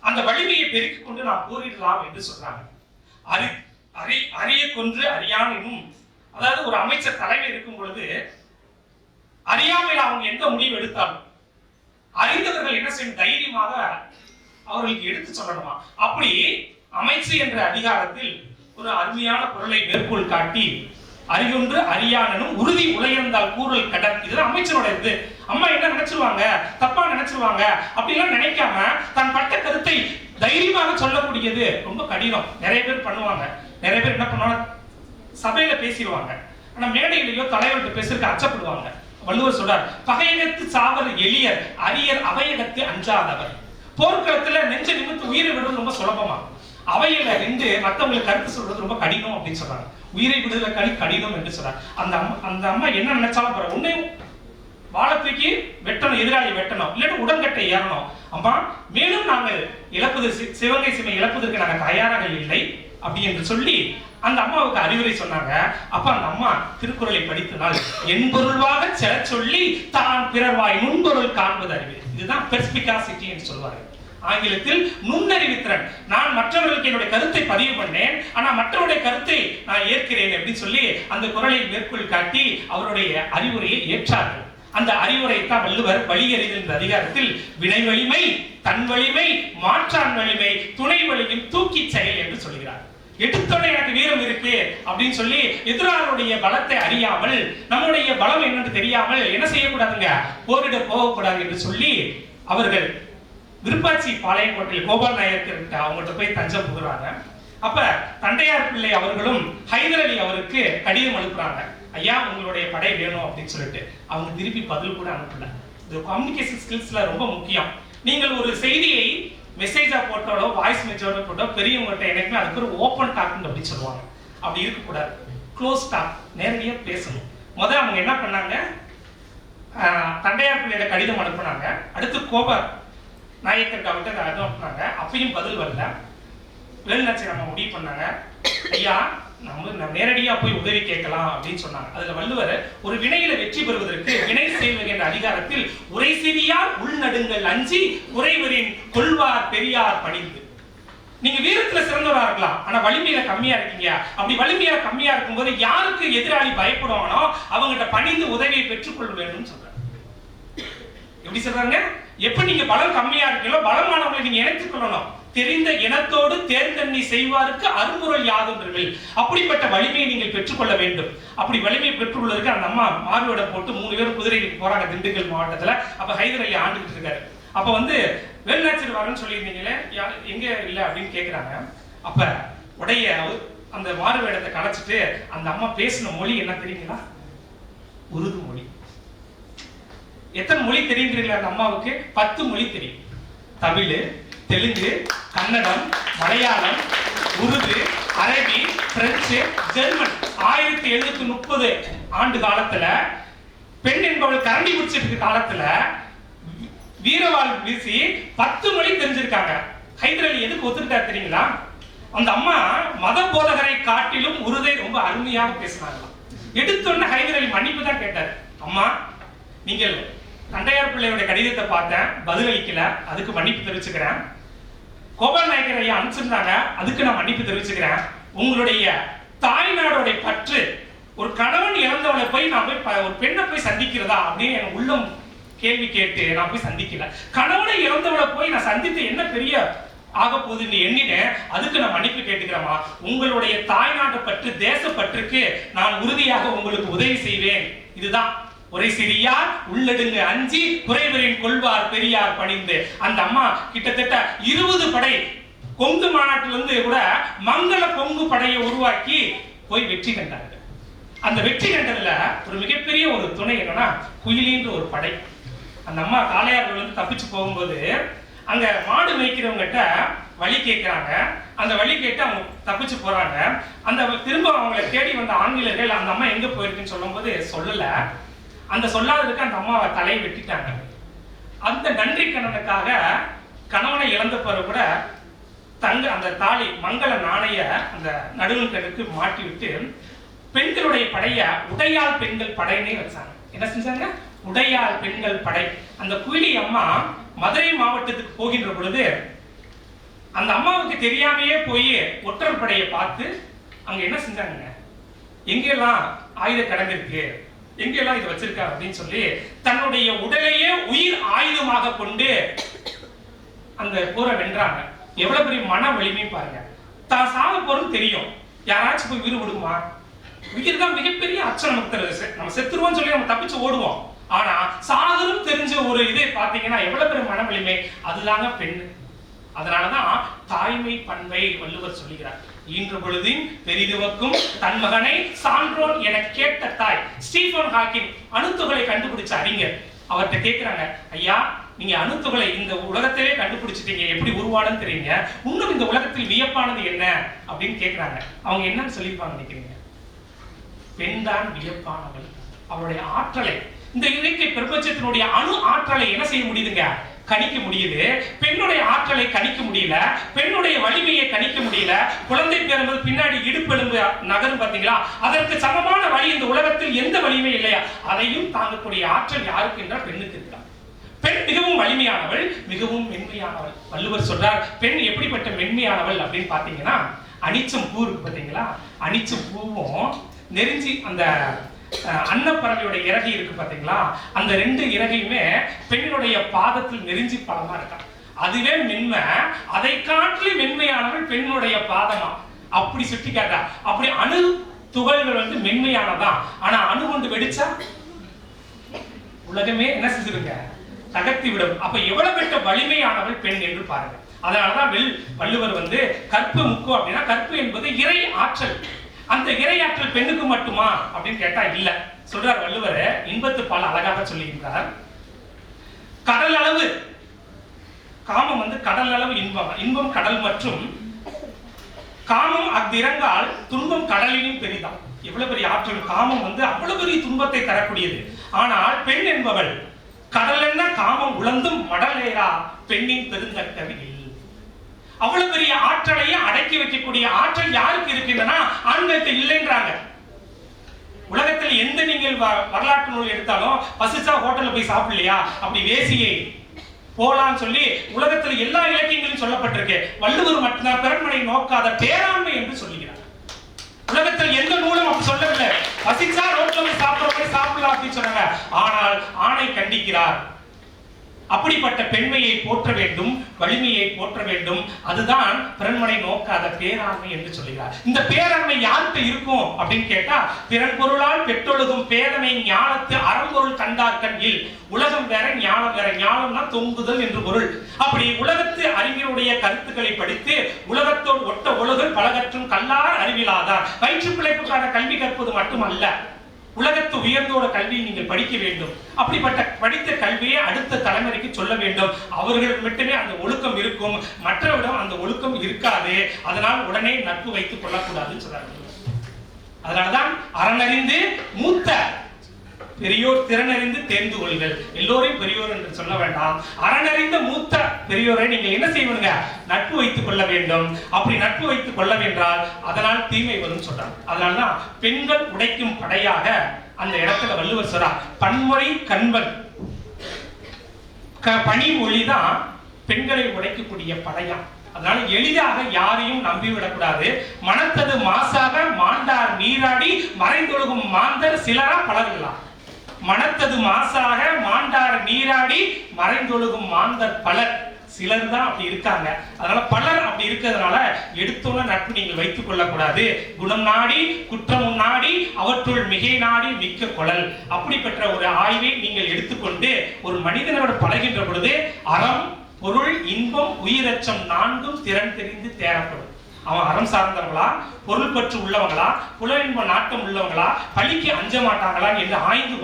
அந்த வலிமையை பெருக்கிக் கொண்டு நாம் போரிடலாம் என்று சொல்றாங்க. அரிய கொன்று அறியானும், அதாவது ஒரு அமைச்சர் தலைமை இருக்கும் பொழுது அறியாமையில் அவங்க எந்த முடிவு எடுத்தாலும் அறிந்தவர்கள் என்ன செய்யும், தைரியமாக அவர்களுக்கு எடுத்து சொல்லணுமா. அப்படி அமைச்சு என்ற அதிகாரத்தில் ஒரு அருமையான குறளை மேற்கோள் காட்டி, அறிவொன்று அறியானும் உறுதி உலையர்ந்தால் கூறல் கடன். இதுதான் அமைச்சரோட இது. அம்மா என்ன நினைச்சிருவாங்க, தப்பா நினைச்சிருவாங்க அப்படிலாம் நினைக்காம தன் பட்ட கருத்தை தைரியமாக சொல்லக்கூடியது ரொம்ப கடினம். நிறைய பேர் பண்ணுவாங்க. நிறைய பேர் என்ன பண்ணுவாங்க, சபையில பேசிடுவாங்க, ஆனா மேடையிலேயோ தலைவர்கிட்ட பேசுறதுக்கு அச்சப்படுவாங்க. வள்ளுவர் சொல்றார், பகையகத்து சாவர் எளியர் அரியர் அவையகத்து அஞ்சாதவர். போர்க்களத்துல நெஞ்ச நிமித்து உயிரை விடுறது ரொம்ப சுலபமா, அவையில நின்று மற்றவங்களுக்கு கருத்து சொல்றது ரொம்ப கடினம் அப்படின்னு சொல்றாங்க. உயிரை விடுதலை கடினம் என்று சொல்றாங்க. அந்த அம்மா என்ன நினைச்சாலும் பரவாயில்ல, உன்னையும் வாழை தூக்கி வெட்டணும், எதிராளி வெட்டணும், இல்லாட்டி உடன்கட்டை ஏறணும். அம்மா மேலும் நாங்கள் இழப்பது, சிவகங்கை சீமை இழப்பதற்கு நாங்கள் தயாராக இல்லை அப்படி என்று சொல்லி அந்த அம்மாவுக்கு அறிவுரை சொன்னாங்க. அப்ப அந்த அம்மா திருக்குறளை படித்தனால் என்பொருள்வாக செல சொல்லி தான் பிறர்வாய் முன்பொருள் காண்பது அறிவு. இதுதான் பெர்ஸ்பிகாசிட்டி என்று சொல்வாரு ஆங்கிலத்தில், நுண்ணறிவுத்திறன். நான் மற்றவர்களுக்கு என்னுடைய கருத்தை பதிவு பண்ணேன், ஆனா மற்றவருடைய கருத்தை நான் ஏற்கிறேன் அப்படின்னு சொல்லி அந்த குறளை மேற்கோள் காட்டி அவருடைய அறிவுரையை ஏற்றார்கள். அந்த அறிவுரை தான் வள்ளுவர் வழியறிதல் என்ற அதிகாரத்தில் வினை வலிமை, தன் வலிமை, மாற்றான் வலிமை, துணை வலியும் தூக்கி செயல் என்று சொல்கிறார். எடுத்தோட எனக்கு வீரம் இருக்கு அப்படின்னு சொல்லி எதிராளுடைய பலத்தை அறியாமல், நம்முடைய பலம் என்னன்னு தெரியாமல் என்ன செய்யக்கூடாதுங்க, போரிட போகக்கூடாது என்று சொல்லி அவர்கள் விருப்பாச்சி பாளையங்கோட்டையில் கோபால் நாயக்கர் அவங்கள்ட்ட போய் தஞ்சம் புகுறாங்க. அப்ப தண்டையார் பிள்ளை அவர்களும் ஹைதர் அலி அவருக்கு கடிதம் அனுப்புறாங்க, ஐயா உங்களுடைய படை வேணும் அப்படின்னு சொல்லிட்டு. அவங்க திருப்பி பதில் கூட அனுப்பல. இந்த கம்யூனிகேஷன் ஸ்கில்ஸ்ல ரொம்ப முக்கியம். நீங்கள் ஒரு செய்தியை மெசேஜா போட்டோட வாய்ஸ் மெசேஜோட போட்டோ பெரியவங்கள்ட்ட எனக்குமே அதுக்கு ஒரு ஓப்பன் டாக் அப்படின்னு சொல்லுவாங்க. அப்படி இருக்கக்கூடாது, க்ளோஸ் டாக், நேரடியா பேசணும். முதல்ல அவங்க என்ன பண்ணாங்க, தண்டையார் பிள்ளையோட கடிதம் அனுப்புனாங்க. அடுத்து கோபால் நாயக்கர் அவர்கிட்ட அனுப்புனாங்க. அப்பயும் பதில் வரல. வேலுநாச்சி நம்ம முடிவு பண்ணாங்க, ஐயா நம்ம நேரடியா போய் உதவி கேட்கலாம் அப்படின்னு சொன்னாங்க. அதுல வள்ளுவர் ஒரு வினையில வெற்றி பெறுவதற்கு வினை செய்வது என்ற அதிகாரத்தில் உரை சிறியார் உள்நடுங்கள் அஞ்சி உறைவரின் கொள்வார் பெரியார் பணிந்து. நீங்க வீரத்துல சிறந்தவரா இருக்கலாம், ஆனா வலிமையில கம்மியா இருக்கீங்க. அப்படி வலிமையில கம்மியா இருக்கும்போது யாருக்கு எதிராளி பயப்படுவானோ அவங்ககிட்ட பணிந்து உதவியை பெற்றுக்கொள்ள வேண்டும் சொல்றாங்க. எப்படி சொல்றாங்க, எப்ப நீங்க பலம் கம்மியா இருக்கீங்களோ பலமானவங்களை நீங்க இணைத்துக் கொள்ளணும். தெரிந்த இனத்தோடு தேர்ந்தண்ணி செய்வாருக்கு அருமுறை யாதுன்றீர்கள். அப்படிப்பட்ட வலிமையை நீங்கள் பெற்றுக்கொள்ள வேண்டும். அப்படி வலிமையை பெற்றுக்கொள்வதற்கு அந்த அம்மா மாறுவேட போட்டு 3 பேர் குதிரைக்கு போறாங்க திண்டுக்கல் மாவட்டத்துல. அப்ப ஹைதர் அலி ஆண்டுகிட்டு இருக்காரு. அப்ப வந்து வேலுநாச்சியார் வரன்னு சொல்லியிருந்தீங்களே, எங்க இல்ல அப்படின்னு கேட்கிறாங்க. அப்ப உடைய அந்த மாறுவேடத்தை கலைச்சிட்டு அந்த அம்மா பேசின மொழி என்ன தெரியுங்களா, உருது மொழி. எத்தனை மொழி தெரியுங்களா அந்த அம்மாவுக்கு? 10 மொழி தெரியும். தமிழ், தெலுங்கு, கன்னடம், மலையாளம், உருது, அரபி, பிரெஞ்சு, ஜெர்மன். 1730 ஆண்டு காலத்துல பெண் என்பவள் கரண்டி பிடிச்சிட்டு காலத்துல வீரவாள் வீசி 10 மொழி தெரிஞ்சிருக்காங்க. ஹைதர் அலி எதுக்கு ஒத்துக்கிட்டார் தெரியுங்களா? அந்த அம்மா மத போதகரை காட்டிலும் உருதை ரொம்ப அருமையாக பேசினாங்களாம். எடுத்தோன்னு ஹைதர் அலி மன்னிப்பு தான் கேட்டார். அம்மா, நீங்கள் தண்டையார் பிள்ளையோட கடிதத்தை பார்த்தேன், பதிலளிக்கல, அதுக்கு மன்னிப்பு தெரிவிச்சுக்கிறேன். கோபால் நாயக்கர் ஐயா அனுப்பிச்சிருந்தாங்க, அதுக்கு நான் மன்னிப்பு தெரிவிச்சுக்கிறேன். உங்களுடைய தாய்நாடோட பற்று, ஒரு கணவன் இறந்தவளை போய் நான் போய் ஒரு பெண்ணை போய் சந்திக்கிறதா அப்படின்னு என் உள்ளம் கேள்வி கேட்டு நான் போய் சந்திக்கல. கணவனை இறந்தவளை போய் நான் சந்தித்து என்ன பெரிய ஆக போகுதுன்னு எண்ணினேன், அதுக்கு நான் மன்னிப்பு கேட்டுக்கிறேமா. உங்களுடைய தாய்நாட்டை பற்று, தேசப்பற்றுக்கு நான் உறுதியாக உங்களுக்கு உதவி செய்வேன். இதுதான் ஒரே சிறியார் உள்ளடுங்க அஞ்சி குறைவரின் கொள்வார் பெரியார் பணிந்து. அந்த அம்மா கிட்டத்தட்ட 20 படை கொங்கு மாநாட்டிலிருந்து கூட மங்கள கொங்கு படையை உருவாக்கி போய் வெற்றி கண்டார்கள். அந்த வெற்றி கண்டதுல ஒரு மிகப்பெரிய ஒரு துணை என்னன்னா குயிலின்ற ஒரு படை. அந்த அம்மா காளையார்கள் வந்து தப்பிச்சு போகும்போது அங்க மாடு மேய்க்கிறவங்கிட்ட வழி கேட்கிறாங்க. அந்த வழி கேட்டு அவங்க தப்பிச்சு போறாங்க. அந்த திரும்ப அவங்களை தேடி வந்த ஆங்கிலேயர்கள் அந்த அம்மா எங்க போயிருக்குன்னு சொல்லும் போது சொல்லல. அந்த சொல்லாததுக்கு அந்த அம்மாவை தலையை வெட்டிட்டாங்க. அந்த நன்றி கடனுக்காக கணவனை இழந்த பிறகு கூட அந்த தாலி மங்கள நாணய அந்த நடுவனுக்கு மாட்டி விட்டு பெண்களுடைய படைய உடையாள் பெண்கள் படையினே வச்சாங்க. என்ன செஞ்சாங்க? உடையாள் பெண்கள் படை. அந்த குயிலி அம்மா மதுரை மாவட்டத்துக்கு போகின்ற பொழுது அந்த அம்மாவுக்கு தெரியாமையே போய் ஒற்றர் படையை பார்த்து அங்க என்ன செஞ்சாங்க, எங்கெல்லாம் ஆயுத கடங்கு இருக்கு, எங்கெல்லாம் இது வச்சிருக்கா அப்படின்னு சொல்லி தன்னுடைய உடலையே உயிர் ஆயுதமாக கொண்டு அந்த போரை வென்றாங்க. எவ்வளவு பெரிய மன வலிமை பாருங்க. தான் சாக போறோம் தெரியும், யாராச்சும் போய் உயிர் விடுமா? உயிர் தான் மிகப்பெரிய அச்சம் நமக்கு தருது. நம்ம செத்துருவோம் சொல்லி நம்ம தப்பிச்சு ஓடுவோம். ஆனா சாகரும் தெரிஞ்ச ஒரு இதை பாத்தீங்கன்னா எவ்வளவு பெரிய மன வலிமை. அதுதாங்க பெண்ணு. அதனாலதான் தாய்மை பண்பை வள்ளுவர் சொல்லுகிறார். ஈன்ற பொழுதின் பெரிதுவக்கும் தன் மகனை சான்றோன் என கேட்ட தாய். ஸ்டீஃபன் ஹாக்கிங் அணுத்துகளை கண்டுபிடிச்ச அறிஞர். அவர்கிட்ட கேட்கிறாங்க, ஐயா நீங்க அணுத்துகளை இந்த உலகத்திலே கண்டுபிடிச்சிட்டீங்க, எப்படி உருவானு தெரியுங்க, இன்னும் இந்த உலகத்தில் வியப்பானது என்ன அப்படின்னு கேட்கிறாங்க. அவங்க என்னன்னு சொல்லியிருப்பாங்க நினைக்கிறீங்க? பெண் தான் வியப்பானவள். அவளுடைய ஆற்றலை, இந்த இயற்கை பிரபஞ்சத்தினுடைய அணு ஆற்றலை என்ன செய்ய முடியுதுங்க? கணிக்க முடியுது. பெண்ணுடைய ஆற்றலை கணிக்க முடியல, பெண்ணுடைய வலிமையை கணிக்க முடியல. குழந்தை பிறந்தது பின்னாடி இடுப்பெலும்பு நகரும் பார்த்தீங்களா, அதற்கு சமமான வழி இந்த உலகத்தில் எந்த வலிமை இல்லையா, அதையும் தாங்கக்கூடிய ஆற்றல் யாருக்கு என்றால் பெண்ணுக்கு இருக்கிறார். பெண் மிகவும் வலிமையானவள், மிகவும் மென்மையானவள். வள்ளுவர் சொல்றார், பெண் எப்படிப்பட்ட மென்மையானவள் அப்படின்னு பாத்தீங்கன்னா, அனிச்சம் பூ இருக்கு பாத்தீங்களா, அனிச்சம் பூவும் நெருஞ்சி அந்த அன்னப்பறவையோட இறகை இருக்கு பாத்தீங்களா, அந்த 2 இறகையுமே பெண்ணுடைய பாதத்தில் நெருஞ்சி பழமா இருக்கா. அதுவே மென்மை. அதை காட்டிலும் மென்மையானவள் பெண்ணுடைய பாதமா. அப்படி சுட்டி காட்டா. அப்படி அணு துகள்கள் வந்து மென்மையானதான். ஆனா அணு கொண்டு வெடிச்சா உலகமே என்ன செஞ்சிருங்க, தகர்த்தி விடும். அப்ப எவ்வளவு பெற்ற வலிமையானவள் பெண் என்று பாருங்க. அதனாலதான் வள்ளுவர் வந்து கற்பு முக்கு அப்படின்னா, கற்பு என்பது இறை ஆற்றல். அந்த இறை ஆற்றல் பெண்ணுக்கு மட்டுமா அப்படின்னு கேட்டா இல்ல. சொல்றார் வள்ளுவர், இன்பத்து பால் அழகாக சொல்லுகின்றார். கடல் அளவு காமம் வந்து கடல் அளவு இன்பம். இன்பம் கடல் மற்றும் காமம் அஃதிரங்கால் துன்பம் கடலினும் பெரிதாம். எவ்வளவு பெரிய ஆற்றல். காமம் வந்து அவ்வளவு பெரிய துன்பத்தை தரக்கூடியது. ஆனால் பெண் என்பவள் கடல் என்ன காமம் உழந்தும் மடலேரா பெண்ணின் பெருந்தக்கவில்லை. அவ்வளவு பெரிய ஆற்றலையே அடக்கி வைக்கக்கூடிய ஆற்றல் யாருக்கு இருக்கின்றன? ஆண்களுக்கு இல்லைன்றாங்க. உலகத்தில் எந்த நீங்கள் வரலாற்று நூல் எடுத்தாலும் பசிச்சா ஹோட்டல்ல போய் சாப்பிடலையா, அப்படி வேசியை போலான்னு சொல்லி உலகத்தில் எல்லா இலக்கியங்களும் சொல்லப்பட்டிருக்கு. வள்ளுவர் மட்டும்தான் பிறன்மனை நோக்காத பேராண்மை என்று சொல்லுகிறார். உலகத்தில் எந்த நூலும் அப்படி சொல்லவில்லை. பசிச்சா ரோட்ல போய் சாப்பிடுற மாதிரி சாப்பிடலாம் அப்படின்னு சொன்னாங்க. ஆனால் ஆணை கண்டிக்கிறார். அப்படிப்பட்ட பெண்மையை போற்ற வேண்டும், வலிமையை போற்ற வேண்டும். அதுதான் பிறன்மனை நோக்காத பேராண்மை என்று சொல்லுகிறார். இந்த பேராண்மை யாருக்கு இருக்கும் அப்படின்னு கேட்டா, பிறன் பொருளால் பெற்றொழுகும் பேதமை ஞானத்து அறம்பொருள் கண்டார்கண்ணில். உலகம் வேற ஞானம் வேற. ஞானம்னா தொங்குதல் என்று பொருள். அப்படி உலகத்து அறிஞருடைய கருத்துக்களை படித்து உலகத்தோடு ஒட்ட ஒழுகல் பலகற்றும் கல்லார் அறிவிலாதார். வயிற்று பிழைப்புக்கான கல்வி கற்பது மட்டுமல்ல, உலகத்து உயர்ந்தோட கல்வியை நீங்கள் படிக்க வேண்டும். அப்படிப்பட்ட படித்த கல்வியை அடுத்த தலைமுறைக்கு சொல்ல வேண்டும். அவர்களுக்கு மட்டுமே அந்த ஒழுக்கம் இருக்கும், மற்றவரிடம் அந்த ஒழுக்கம் இருக்காது. அதனால் உடனே நட்பு வைத்துக் கொள்ளக்கூடாதுன்னு சொல்றாங்க. அதனாலதான் அறனறிந்து மூத்த பெரியோர் திறனறிந்து தேர்ந்து கொள்ளுங்கள். எல்லோரையும் பெரியோர் என்று சொல்ல வேண்டாம். அறனறிந்த மூத்த பெரியோரை நீங்கள் என்ன செய்வீங்க? நட்பு வைத்துக் கொள்ள வேண்டும். அப்படி நட்பு வைத்துக் கொள்ள வேண்டால் அதனால் தீமை வரும் சொல்றாங்க. அதனால்தான் பெண்கள் உடைக்கும் படையாக அந்த இடத்துல வள்ளுவர் சொல்றார், பன்முறை கண்பன் பணி மொழிதான் பெண்களை உடைக்கக்கூடிய படையா. அதனால எளிதாக யாரையும் நம்பிவிடக்கூடாது. மனத்தது மாசாக மாண்டார் நீராடி மறைந்தொழுகும் மாந்தர் சிலரா பலர்களா. மனத்தது மாசாக மாண்டார் நீராடி மறைந்தொழுகும் மாந்தர் பலர், சிலர் தான் அப்படி இருக்காங்க. அதனால பலர் அப்படி இருக்கிறதுனால எடுத்தோன்னு நட்பு நீங்கள் வைத்துக் கொள்ளக்கூடாது. குணம் நாடி குற்றமும் நாடி அவற்றுள் மிகை நாடி மிக்க கொளல். அப்படிப்பட்ட ஒரு ஆய்வை நீங்கள் எடுத்துக்கொண்டு ஒரு மனிதனோடு பழகின்ற பொழுது அறம் பொருள் இன்பம் உயிரச்சம் நான்கும் திறன் தெரிந்து தேரப்படும். அவன் அறம் சார்ந்தவங்களா, பொருள் பற்று உள்ளவங்களா, புல இன்ப நாட்டம் உள்ளவங்களா, பழிக்கு அஞ்ச மாட்டாங்களா என்று ஆய்ந்து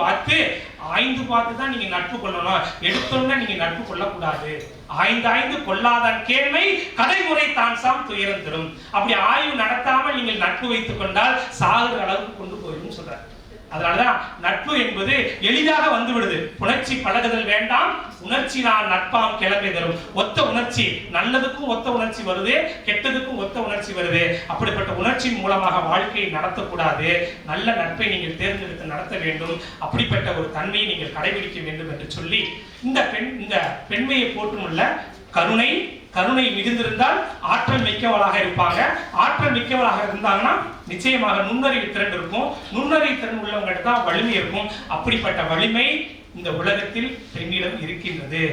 பார்த்து தான் நீங்க நட்பு கொள்ளணும். எடுத்தோன்னா நீங்க நட்பு கொள்ளக்கூடாது. ஆய்ந்து கொள்ளாதான் கேள்மை கதைமுறை தான் சாம் துயரம் தரும். அப்படி ஆய்வு நடத்தாமல் நீங்கள் நட்பு வைத்துக் கொண்டால் சாகுற அளவுக்கு கொண்டு போயிடும் சொல்றாரு. அதனாலதான் நட்பு என்பது எளிதாக வந்து விடுது. புணர்ச்சி பழகுதல் வேண்டாம், உணர்ச்சி நான் நட்பாம் கிளம்பி தரும். ஒத்த உணர்ச்சி, நல்லதுக்கும் ஒத்த உணர்ச்சி வருது, கெட்டதுக்கும் ஒத்த உணர்ச்சி வருது. அப்படிப்பட்ட உணர்ச்சியின் மூலமாக வாழ்க்கையை நடத்தக்கூடாது. நல்ல நட்பை நீங்கள் தேர்ந்தெடுத்து நடத்த வேண்டும். அப்படிப்பட்ட ஒரு தன்மையை நீங்கள் கடைபிடிக்க வேண்டும் என்று சொல்லி இந்த பெண்மையை போற்றுமுள்ள கருணை மிகுந்திருந்தால் ஆற்றல் மிக்கவளாக இருப்பாங்க. ஆற்றல் மிக்கவளாக இருந்தாங்கன்னா நிச்சயமாக நுண்ணறிவு திறன் இருக்கும். நுண்ணறிவு திறன் உள்ளவங்கிட்ட தான் வலிமை இருக்கும். அப்படிப்பட்ட வலிமை இந்த உலகத்தில் பெண்ணிடம் இருக்கின்றது.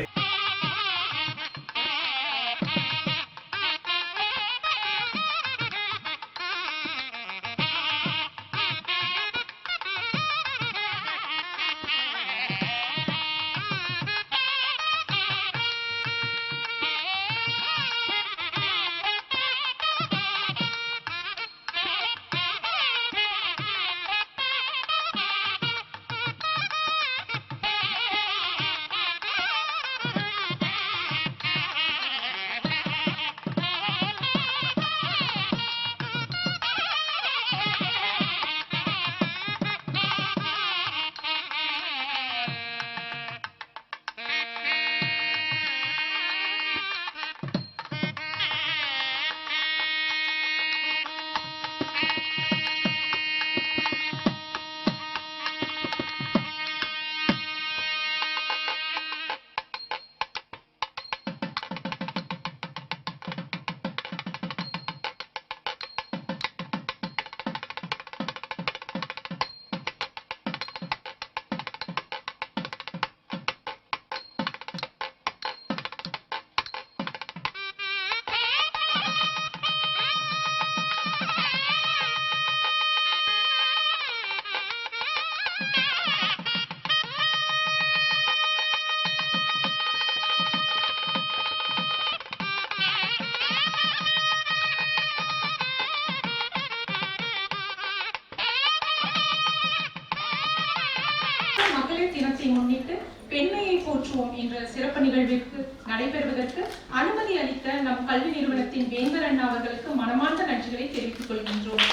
மகளிர் தினத்தை முன்னிட்டு பெண்மையை போற்றுவோம் என்ற சிறப்பு நிகழ்விற்கு நடைபெறுவதற்கு அனுமதி அளித்த நம் கல்வி நிறுவனத்தின் வேந்தர் அண்ணா அவர்களுக்கு மனமார்ந்த நன்றிகளை தெரிவித்துக் கொள்கின்றோம்.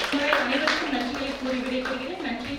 அனைவருக்கும் நன்றிகளை கூறி விடைபெறுகிறேன். நன்றி.